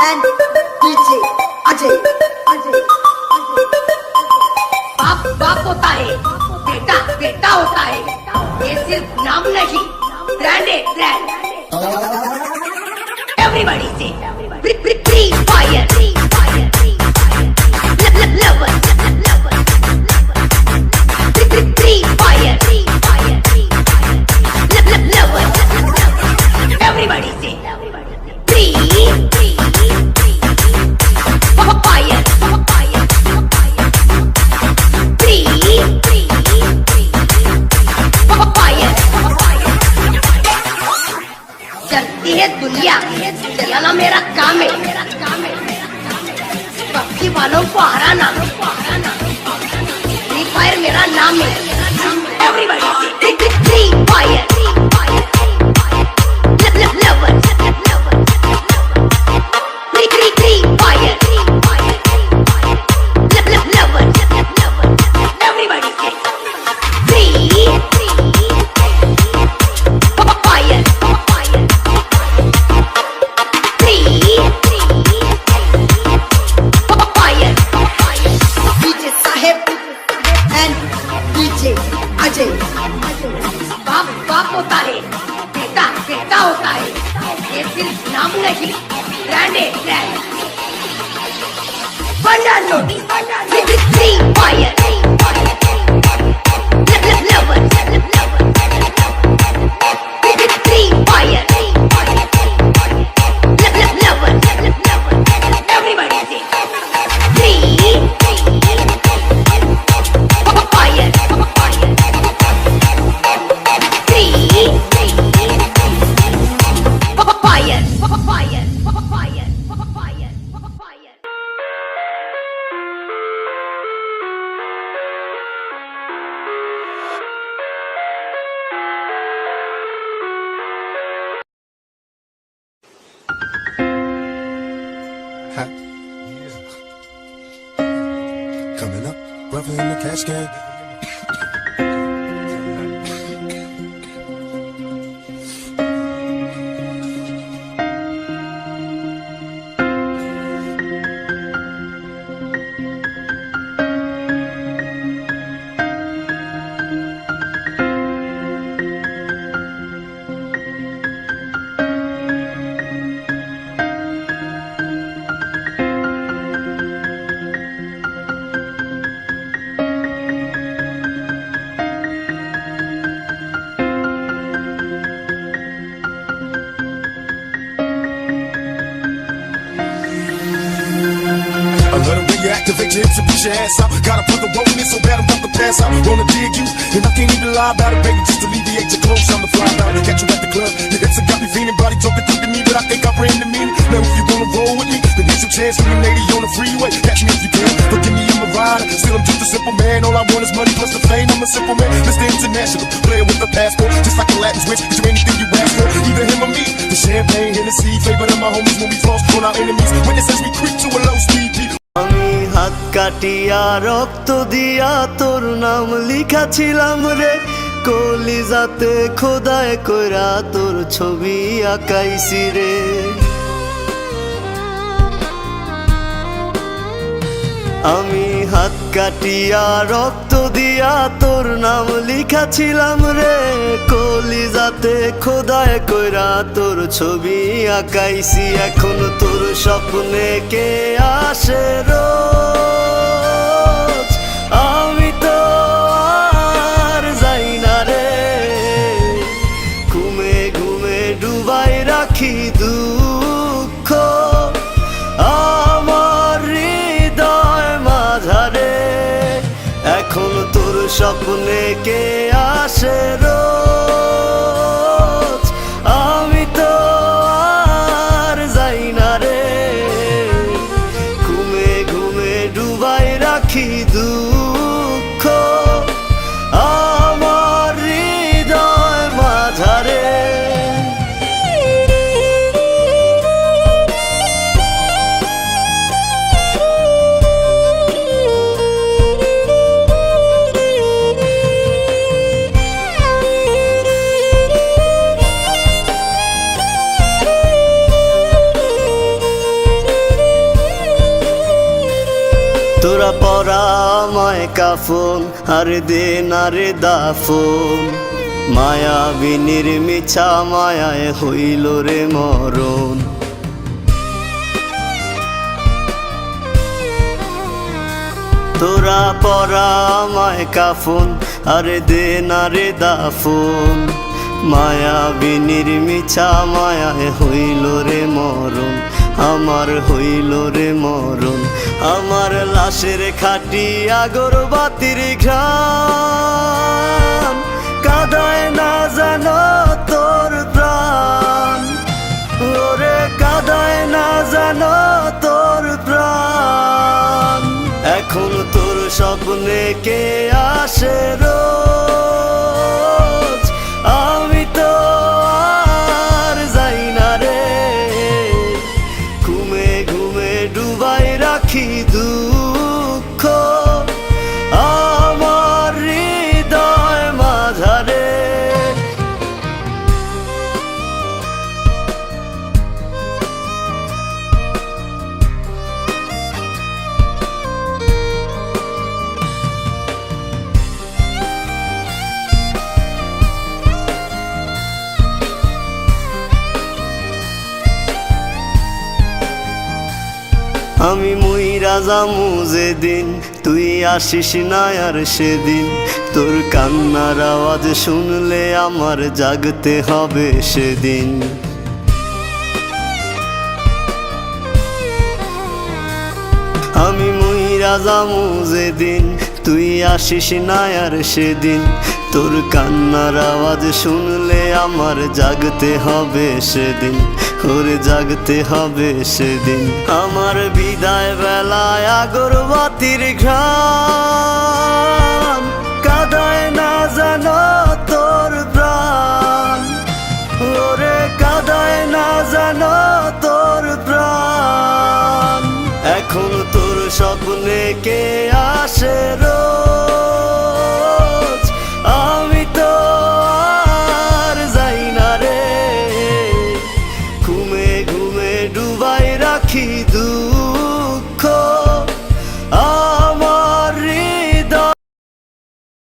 and DJ Ajay. बाप बाप होता है, बेटा बेटा होता है। ये सिर्फ नाम नहीं, ब्रांड है ब्रांड। एवरीबॉडी से free fire, lover free fire, lover everybody से फ्री फायर, चलती है दुनिया, चलाना मेरा काम है। पक्षी वालों को हराना, फ्री फायर मेरा नाम है। Everybody free fire, lover free fire, lover everybody से free fire, DJ Sahib and DJ Ajay. बाप बाप होता है, बेटा बेटा होता है। ये सिर्फ नाम नहीं, ब्रांड है ब्रांड। बनानो free fire, lover free fire, lover everybody से free fire, Coming up, brother in the cash can. I love the way you activate your hips and push your ass out. Gotta put the roll in so bad I'm about to pass out. Wanna dig you, and I can't even lie about it, baby. Just alleviate your clothes, I'm the fly out. Catch you at the club, your hips have got me feeling. Body talking quick to me, but I think I ran the meaning. Now if you wanna roll with me, then here's your chance for me, lady, on the freeway. Catch me if you can, but give me I'm a rider. Still I'm just a simple man, all I want is money plus the fame. I'm a simple man, Mr. International, player with a passport. Just like a Latin switch, get you anything you ask for. Either him or me, the champagne, Hennessy, favorite of my homies when we floss on our enemies. Witnesses we creep to a low speed beat. আমি হাত কাটিয়া রক্ত দিয়া তোর নাম লিখাছিলাম রে, কলিজাতে খোদায় কইরা তোর ছবি আঁকাইছি রে। আমি হাত কাটিয়া রক্ত দিয়া তোর নাম লিখাছিলাম রে, কলিজাতে খোদায় কইরা তোর ছবি আঁকাইছি। এখন তোর স্বপ্নে কে আসে রোজ, আমি তো আর যাই না রে। ঘুমে ঘুমে ডুবাই রাখি দুঃখ আমার হৃদয় মাঝারে। এখন তোর স্বপ্নে কে আসে রোজ, আমি তো আর যাই না রে। ঘুমে ঘুমে তোরা পরা আমায় কাফন আর দে না রে দাফন মায়াবিনীর মিছা মায়ায় হইল রে মরণ তোরা পরা আমায় কাফন আর দে না রে দাফন মায়াবিনীর মিছা মায়ায় হইল রে মরণ আমার হইল রে মরণ আমার লাশের খাটি আগরবাতির ঘ্রাণ কাঁদায় না জানো তোর প্রাণ ওরে কাঁদায় না জানো তোর প্রাণ এখন তোর স্বপ্নে কে আসে রোজ আমি তো আর যাই না রে ঘুমে ঘুমে ডুবাই রাখি দুঃখ আমার হৃদয় মাঝারে আমি মইরা যামু যেদিন তুই আসিস না আর সেদিন তোর কান্নার আওয়াজ শুনলে আমার জাগতে হবে সেদিন আমি মইরা যামু যেদিন তুই আসিস না আর সেদিন তোর কান্নার আওয়াজ শুনলে আমার জাগতে হবে সেদিন ওরে জাগতে হবে সেদিন আমার বিদায় বেলায় আগরবাতির ঘ্রাণ কাঁদায় না জানো তোর প্রাণ ওরে কাঁদায় না জানো তোর প্রাণ এখন তোর স্বপ্নে কে আসে রোজ